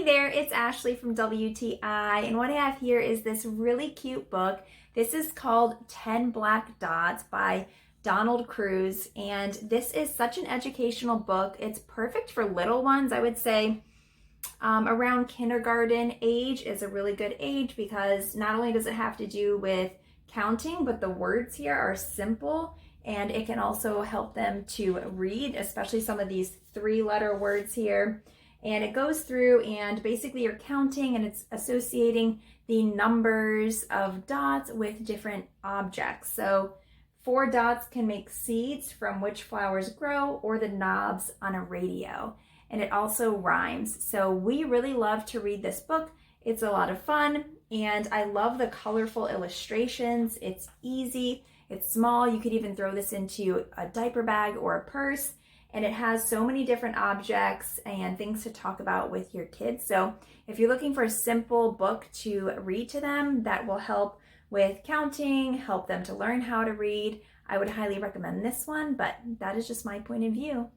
Hey there, it's Ashley from WTI, and what I have here is this really cute book. This is called 10 Black Dots by Donald Cruz, and this is such an educational book. It's perfect for little ones. I would say around kindergarten age is a really good age because not only does it have to do with counting, but the words here are simple and it can also help them to read, especially some of these 3-letter words here. And it goes through and basically you're counting and it's associating the numbers of dots with different objects. So 4 dots can make seeds from which flowers grow or the knobs on a radio. And it also rhymes. So we really love to read this book. It's a lot of fun and I love the colorful illustrations. It's easy, it's small. You could even throw this into a diaper bag or a purse. And it has so many different objects and things to talk about with your kids. So if you're looking for a simple book to read to them that will help with counting, help them to learn how to read, I would highly recommend this one, but that is just my point of view.